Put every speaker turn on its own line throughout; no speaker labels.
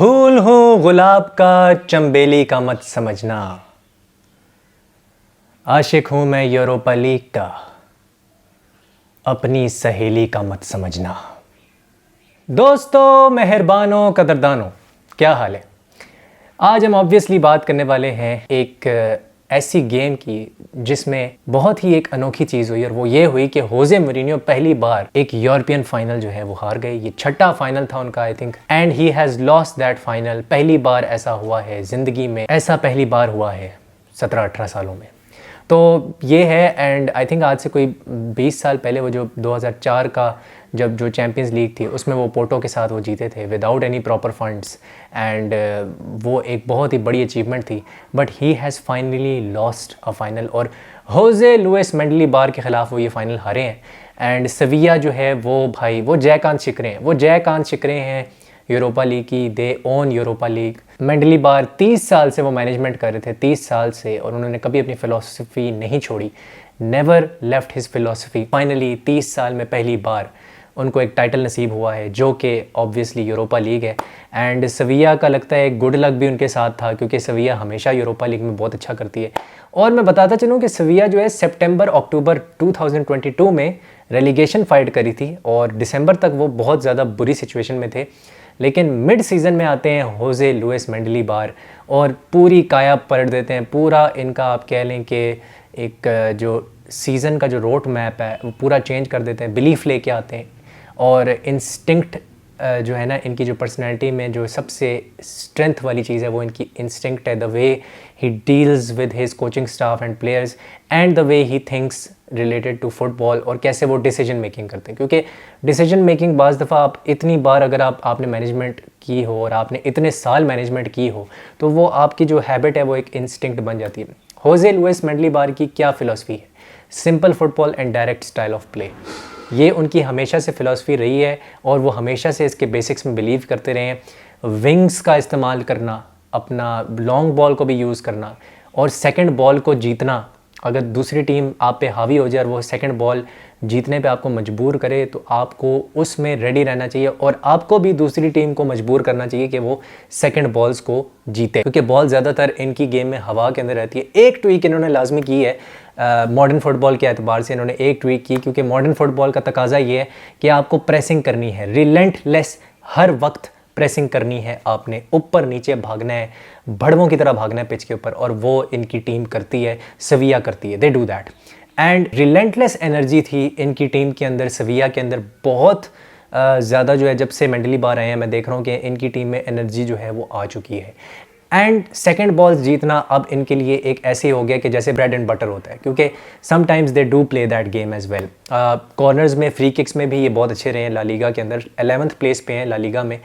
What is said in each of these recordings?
फूल हूँ गुलाब का चंबेली का मत समझना, आशिक हूँ मैं यूरोपा लीग का अपनी सहेली का मत समझना। दोस्तों, मेहरबानों, कदरदानों, क्या हाल है। आज हम ऑब्वियसली बात करने वाले हैं एक ऐसी गेम की जिसमें बहुत ही एक अनोखी चीज़ हुई और वो ये हुई कि होजे मूरिन्यो पहली बार एक यूरोपियन फाइनल जो है वो हार गए। ये छठा फाइनल था उनका I think, and he has lost that final. पहली बार ऐसा हुआ है ज़िंदगी में, ऐसा पहली बार हुआ है 17-18 सालों में। तो ये है, एंड आई थिंक आज से कोई 20 साल पहले वो जो 2004 का जब जो चैम्पियंस लीग थी उसमें वो पोर्टो के साथ वो जीते थे without any proper funds, and वो एक बहुत ही बड़ी अचीवमेंट थी। But he has finally lost a final और होजे लुइस मेंडलीबार के ख़िलाफ़ वो ये फाइनल हारे हैं। एंड सेविया जो है वो भाई वो जयकांत शिकरे हैं यूरोपा लीग की। दे ओन यूरोपा लीग। मेंडलीबार 30 साल से वो मैनेजमेंट कर रहे थे, 30 साल से, और उन्होंने कभी अपनी फ़िलॉसफी नहीं छोड़ी, never left his philosophy. Finally 30 साल में पहली बार उनको एक टाइटल नसीब हुआ है जो कि ऑब्वियसली यूरोपा लीग है। एंड सेविया का लगता है गुड लक भी उनके साथ था क्योंकि सेविया हमेशा यूरोपा लीग में बहुत अच्छा करती है। और मैं बताता चलूँ कि सेविया जो है सितंबर अक्टूबर 2022 में रेलीगेशन फाइट करी थी और दिसंबर तक वो बहुत ज़्यादा बुरी सिचुएशन में थे। लेकिन मिड सीज़न में आते हैं होजे लुइस मेंडलीबार और पूरी काया पलट देते हैं। पूरा इनका आप कह लें कि एक जो सीज़न का जो रोड मैप है वो पूरा चेंज कर देते हैं, बिलीफ लेके आते हैं। और इंस्टिंक्ट जो है ना, इनकी जो पर्सनैलिटी में जो सबसे स्ट्रेंथ वाली चीज़ है वो इनकी इंस्टिंक्ट है। The way he deals with his coaching staff and players and the way he thinks related to football, और कैसे वो डिसीजन मेकिंग करते हैं। क्योंकि डिसीजन मेकिंग बाज़ दफ़ा आप इतनी बार अगर आपने मैनेजमेंट की हो और आपने इतने साल मैनेजमेंट की हो तो वो आपकी जो हैबिट है वो एक इंस्टिंक्ट बन जाती है। होजे लुइस मेंडलीबार की क्या फ़िलासफ़ी है? Simple football and direct style of play, ये उनकी हमेशा से फ़िलासफ़ी रही है और वो हमेशा से इसके बेसिक्स में बिलीव करते रहे हैं। विंग्स का इस्तेमाल करना, अपना लॉन्ग बॉल को भी यूज़ करना और सेकंड बॉल को जीतना। अगर दूसरी टीम आप पे हावी हो जाए और वो सेकंड बॉल जीतने पे आपको मजबूर करे तो आपको उसमें रेडी रहना चाहिए और आपको भी दूसरी टीम को मजबूर करना चाहिए कि वो सेकंड बॉल्स को जीते, क्योंकि बॉल ज़्यादातर इनकी गेम में हवा के अंदर रहती है। एक ट्वीक इन्होंने लाजमी की है मॉडर्न फुटबॉल के एतबार से, इन्होंने एक ट्वीक की क्योंकि मॉडर्न फुटबॉल का तकाजा ये है कि आपको प्रेसिंग करनी है, रिलेंटलेस, हर वक्त प्रेसिंग करनी है, आपने ऊपर नीचे भागना है, भड़वों की तरह भागना है पिच के ऊपर, और वो इनकी टीम करती है, सेविया करती है। They do that and relentless energy थी इनकी टीम के अंदर, सेविया के अंदर बहुत ज़्यादा जो है। जब से मेंडलीबार आए हैं मैं देख रहा हूँ कि इनकी टीम में एनर्जी जो है वो आ चुकी है। एंड सेकंड बॉल्स जीतना अब इनके लिए एक ऐसे हो गया कि जैसे ब्रेड एंड बटर होता है, क्योंकि sometimes they do play that game as well. Corners में, फ्री किक्स में भी ये बहुत अच्छे रहे हैं। ला लीगा के अंदर 11th प्लेस पे हैं ला लीगा में।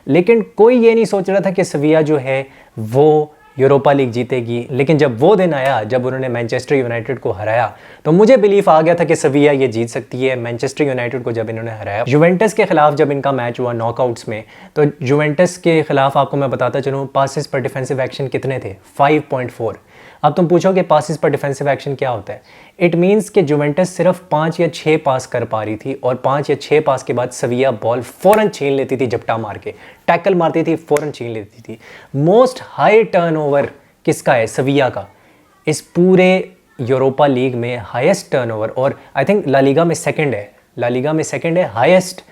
लेकिन कोई ये नहीं सोच रहा था कि सेविया जो है वो यूरोपा लीग जीतेगी। लेकिन जब वो दिन आया जब उन्होंने मैनचेस्टर यूनाइटेड को हराया तो मुझे बिलीफ आ गया था कि सेविया ये जीत सकती है। मैनचेस्टर यूनाइटेड को जब इन्होंने हराया, जुवेंटस के खिलाफ जब इनका मैच हुआ नॉकआउट्स में, तो जुवेंटस के खिलाफ आपको मैं बताता चलूँ पासेस पर डिफेंसिव एक्शन कितने थे? 5.4। अब तुम पूछोगे पासिस पर डिफेंसिव एक्शन क्या होता है? इट मीन्स कि जुवेंटस सिर्फ 5 या 6 पास कर पा रही थी और 5 या 6 पास के बाद सेविया बॉल फ़ौरन छीन लेती थी, झपटा मार के टैकल मारती थी, फ़ौरन छीन लेती थी। मोस्ट हाई टर्नओवर किसका है? सेविया का। इस पूरे यूरोपा लीग में हाईएस्ट टर्नओवर, और आई थिंक ला लीगा में सेकंड है, ला लीगा में सेकंड है, हाईएस्ट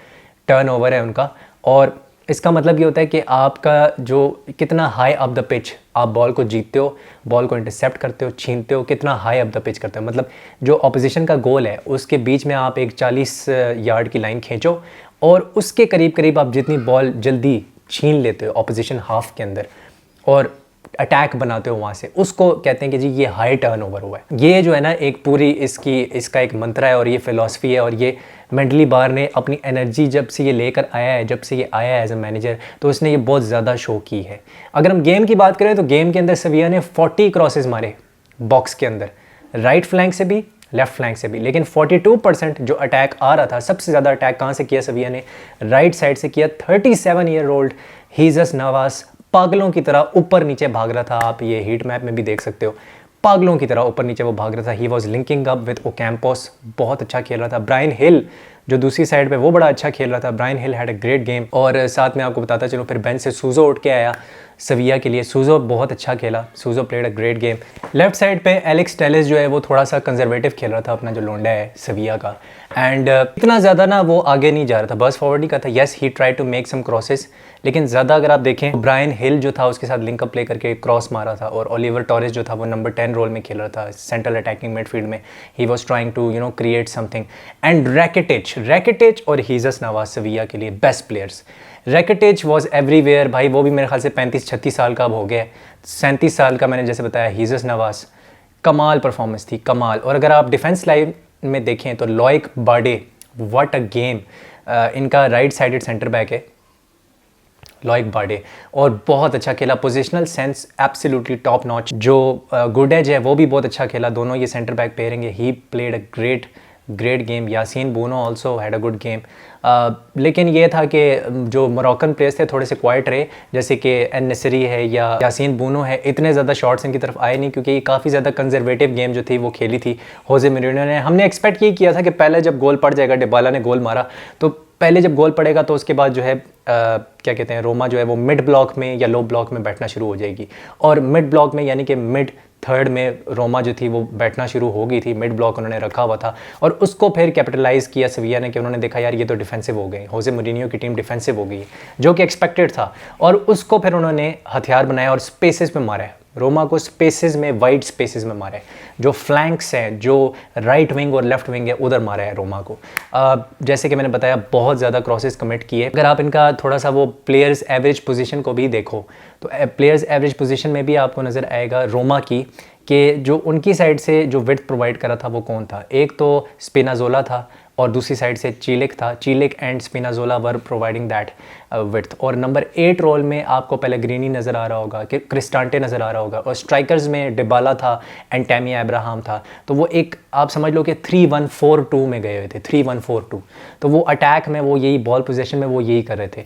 टर्नओवर है उनका। और इसका मतलब ये होता है कि आपका जो कितना हाई अप द पिच आप बॉल को जीतते हो, बॉल को इंटरसेप्ट करते हो, छीनते हो, कितना हाई अप द पिच करते हो। मतलब जो ऑपोजिशन का गोल है उसके बीच में आप एक 40 यार्ड की लाइन खींचो और उसके करीब करीब आप जितनी बॉल जल्दी छीन लेते हो ऑपोजिशन हाफ के अंदर और अटैक बनाते हो वहाँ से, उसको कहते हैं कि जी ये हाई टर्नओवर हुआ है। ये जो है ना एक पूरी इसका एक मंत्र है और ये फ़िलासफ़ी है। और ये मेंडलीबार ने अपनी एनर्जी जब से ये लेकर आया है, जब से ये आया है एज अ मैनेजर, तो उसने ये बहुत ज़्यादा शो की है। अगर हम गेम की बात करें तो गेम के अंदर सेविया ने 40 क्रॉसेस मारे बॉक्स के अंदर, राइट फ्लैंक से भी, लेफ्ट फ्लैंक से भी। लेकिन 42% जो अटैक आ रहा था, सबसे ज़्यादा अटैक कहाँ से किया सेविया ने? राइट साइड से किया। 37 ईयर ओल्ड हीजस नवास पागलों की तरह ऊपर नीचे भाग रहा था। आप ये हीट मैप में भी देख सकते हो, पागलों की तरह ऊपर नीचे वो भाग रहा था। He was linking up with Ocampos, बहुत अच्छा खेल रहा था। ब्रायन हिल जो दूसरी साइड पे वो बड़ा अच्छा खेल रहा था। Brian Hill had a great game. और साथ में आपको बताता चलूँ फिर बेंच से सूजो उठ के आया सविया के लिए। सूजो बहुत अच्छा खेला, Suso played a great game. Left side पे एलेक्स टेलेस जो है वो थोड़ा सा कंजर्वेटिव खेल रहा था, अपना जो लोंडा है सविया का। एंड इतना ज़्यादा ना वो आगे नहीं जा रहा था, बस फॉरवर्ड ही का था। Yes he try to make some crosses, लेकिन ज़्यादा अगर आप देखें ब्रायन हिल जो था उसके साथ लिंक अप प्ले करके क्रॉस मारा था। और ओलिवर टॉरेस जो था वो नंबर 10 रोल में खेल रहा था सेंट्रल अटैकिंग मिडफील्ड में। He was trying to create something. And Rakitic और हीजस नवाज सविया के लिए best players. Rakitic was everywhere भाई, वो भी मेरे ख्याल से 35-36 साल का अब हो गया है, 37 साल का मैंने जैसे बताया। हीजस नवाज कमाल परफॉर्मेंस थी, कमाल। और अगर आप डिफेंस लाइन में देखें तो लॉइक बार्डे, व्हाट अ गेम। इनका राइट साइडेड सेंटर बैक है लॉइक बार्डे, और बहुत अच्छा खेला। Positional sense absolutely top notch. जो गुडेज है वो भी बहुत अच्छा खेला। दोनों ये centre back pairing, he played a great game. Yassine Bounou also had a good game. लेकिन ये था कि जो मोरक्कन प्लेयर्स थे थोड़े से क्वाइट रहे, जैसे कि एन नसरी है या यासीन बूनो है, इतने ज़्यादा शॉट्स इनकी तरफ आए नहीं, क्योंकि ये काफ़ी ज़्यादा कंजर्वेटिव गेम जो थी वो खेली थी होजे मोरिन्यो ने। हमने एक्सपेक्ट ये किया था कि पहले जब गोल पड़ जाएगा, डिबाला ने गोल मारा, तो पहले जब गोल पड़ेगा तो उसके बाद जो है क्या कहते हैं, रोमा जो है वो मिड ब्लॉक में या लो ब्लॉक में बैठना शुरू हो जाएगी। और मिड ब्लॉक में यानी कि मिड थर्ड में रोमा जो थी वो बैठना शुरू हो गई थी। मिड ब्लॉक उन्होंने रखा हुआ था और उसको फिर कैपिटलाइज किया सविया ने, कि उन्होंने देखा यार ये तो डिफेंसिव हो गए, होजे मोरिन्यो की टीम डिफेंसिव हो गई, जो कि एक्सपेक्टेड था। और उसको फिर उन्होंने हथियार बनाया और स्पेसेस में मारा है रोमा को, स्पेसेस में, वाइड स्पेसेस में मारा है। जो फ्लैंक्स हैं, जो राइट विंग और लेफ्ट विंग है, उधर मारा है रोमा को। जैसे कि मैंने बताया बहुत ज़्यादा क्रॉसेस कमिट किए। अगर आप इनका थोड़ा सा वो प्लेयर्स एवरेज पोजीशन को भी देखो तो प्लेयर्स एवरेज पोजीशन में भी आपको नज़र आएगा रोमा की, कि जो उनकी साइड से जो विड्थ प्रोवाइड करा था वो कौन था। एक तो स्पिनाजोला था और दूसरी साइड से चीलिक था। Celik and Spinazzola were providing that width. और नंबर 8 रोल में आपको पेलेग्रिनी नज़र आ रहा होगा, कि क्रिस्टांटे नज़र आ रहा होगा, और स्ट्राइकर्स में डिबाला था एंड टैमी अब्राहम था। तो वो एक आप समझ लो कि 3-1-4-2 में गए हुए थे, 3-1-4-2। तो वो अटैक में वो यही बॉल पोजीशन में वो यही कर रहे थे।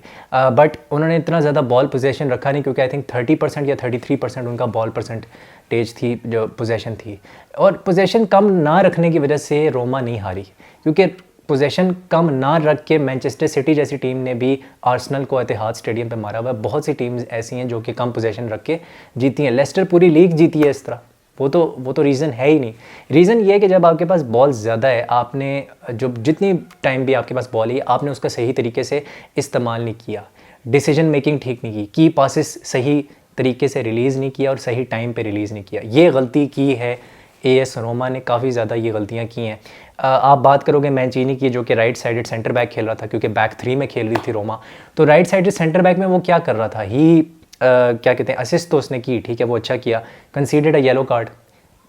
बट उन्होंने इतना ज़्यादा बॉल पोजीशन रखा नहीं, क्योंकि आई थिंक 30% या 33% उनका बॉल परसेंटेज थी, जो पोजीशन थी। और पोजीशन कम ना रखने की वजह से रोमा नहीं हारी, क्योंकि पोजीशन कम ना रख के मैनचेस्टर सिटी जैसी टीम ने भी आर्सेनल को एतिहाद स्टेडियम पे मारा हुआ है। बहुत सी टीम्स ऐसी हैं जो कि कम पोजीशन रख के जीती हैं। लेस्टर पूरी लीग जीती है इस तरह। वो तो रीज़न है ही नहीं। रीज़न ये है कि जब आपके पास बॉल ज़्यादा है, आपने जो जितनी टाइम भी आपके पास बॉल है, आपने उसका सही तरीके से इस्तेमाल नहीं किया, डिसीजन मेकिंग ठीक नहीं की पासेस सही तरीके से रिलीज़ नहीं किया और सही टाइम पे रिलीज़ नहीं किया। ये गलती की है एएस रोमा ने, काफ़ी ज़्यादा ये गलतियाँ की हैं। आप बात करोगे मैंचीनी की, जो कि राइट साइडेड सेंटर बैक खेल रहा था, क्योंकि बैक 3 में खेल रही थी रोमा। तो राइट साइडेड सेंटर बैक में वो क्या कर रहा था, क्या कहते हैं, असिस्ट तो उसने की, ठीक है वो अच्छा किया। कंसीडर्ड अ येलो कार्ड,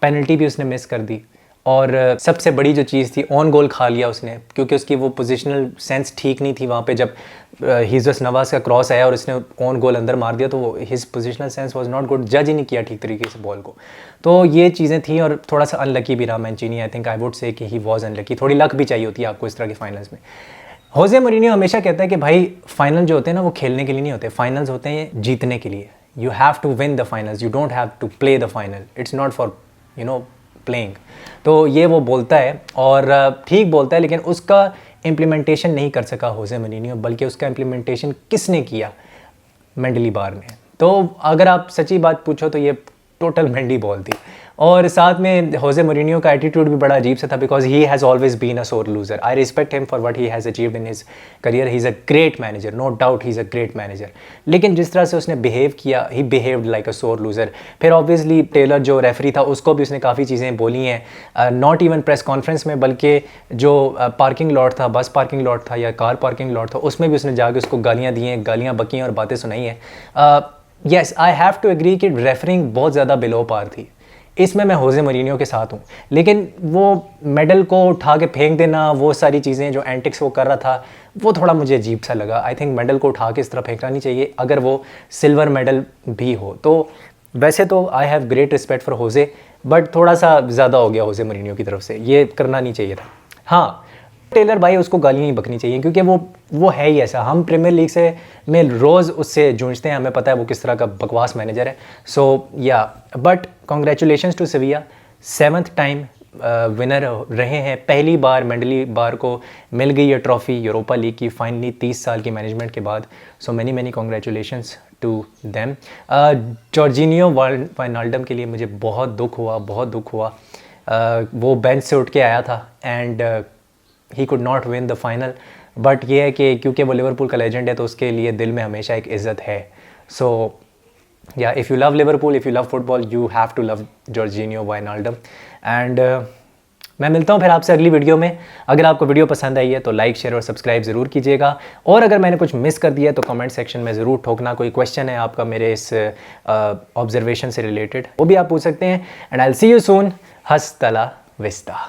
पेनल्टी भी उसने मिस कर दी। और सबसे बड़ी जो चीज़ थी, ऑन गोल खा लिया उसने, क्योंकि उसकी वो पोजिशनल सेंस ठीक नहीं थी वहाँ पे। जब हीजस नवाज का क्रॉस आया और उसने ऑन गोल अंदर मार दिया, तो his positional sense was not good, जज ही नहीं किया ठीक तरीके से बॉल को। तो ये चीज़ें थी और थोड़ा सा अनलकी भी रहा मैंचीनी। I think I would say कि ही वॉज अनलकी। थोड़ी लक भी चाहिए होती है आपको इस तरह के फाइनल्स में। होजे मोरिन्यो हमेशा कहता है कि भाई फाइनल जो होते हैं ना वो खेलने के लिए नहीं होते, फाइनल्स होते हैं जीतने के लिए। You have to win the finals, you don't have to play the final, it's not for playing. तो ये वो बोलता है और ठीक बोलता है, लेकिन उसका इम्प्लीमेंटेशन नहीं कर सका होजे मोरिन्यो, बल्कि उसका इम्प्लीमेंटेशन किसने किया, मेंडली बार ने। तो अगर आप सच्ची बात पूछो तो ये टोटल मेंडी बॉल थी। और साथ में होजे मोरिन्यो का एटीट्यूड भी बड़ा अजीब सा था, because he has always been a sore loser. I respect him for what he has achieved in his career. He is a great manager, no doubt he is a great manager. लेकिन जिस तरह से उसने behave किया, ही behaved like अ sore loser. फिर obviously Taylor जो referee था उसको भी उसने काफ़ी चीज़ें बोली हैं, नॉट इवन प्रेस कॉन्फ्रेंस में, बल्कि जो पार्किंग लॉट था, बस पार्किंग लॉट था या कार पार्किंग लॉट था, उसमें भी उसने जाके उसको गालियाँ दी हैं, गालियाँ बकी और बातें सुनाई हैं। Yes, I have to agree कि रेफरिंग बहुत ज़्यादा बिलो पार थी। इसमें मैं होजे मोरिन्यो के साथ हूँ, लेकिन वो मेडल को उठा के फेंक देना, वो सारी चीज़ें जो एंटिक्स वो कर रहा था, वो थोड़ा मुझे अजीब सा लगा। आई थिंक मेडल को उठा के इस तरह फेंकना नहीं चाहिए, अगर वो सिल्वर मेडल भी हो तो। वैसे तो I have great respect for Jose, but थोड़ा सा ज़्यादा हो गया होजे मोरिन्यो की तरफ से, ये करना नहीं चाहिए था। हाँ, टेलर भाई उसको गालियाँ नहीं बकनी चाहिए, क्योंकि वो है ही ऐसा। हम प्रीमियर लीग से में रोज़ उससे जूझते हैं, हमें पता है वो किस तरह का बकवास मैनेजर है। So yeah but congratulations to Sevilla, 7th time winner रहे हैं। पहली बार मेंडली बार को मिल गई है ट्रॉफ़ी यूरोपा लीग की फाइनली 30 साल की मैनेजमेंट के बाद। So many congratulations to them. Georginio Wijnaldum के लिए मुझे बहुत दुख हुआ। वो बेंच से उठ के आया था and he could not win the final, but ये है कि क्योंकि वो लिवरपूल का लेजेंड है तो उसके लिए दिल में हमेशा एक इज़्ज़त है। So yeah if you love Liverpool, if you love football, you have to love Georginio Wijnaldum. And मैं मिलता हूँ फिर आपसे अगली वीडियो में। अगर आपको वीडियो पसंद आई है तो लाइक शेयर और सब्सक्राइब ज़रूर कीजिएगा, और अगर मैंने कुछ मिस कर दिया है तो कमेंट सेक्शन में ज़रूर ठोकना। कोई क्वेश्चन है आपका मेरे इस ऑब्जर्वेशन से रिलेटेड, वो भी आप पूछ सकते हैं। And I will see you soon. हस्तला विस्ता।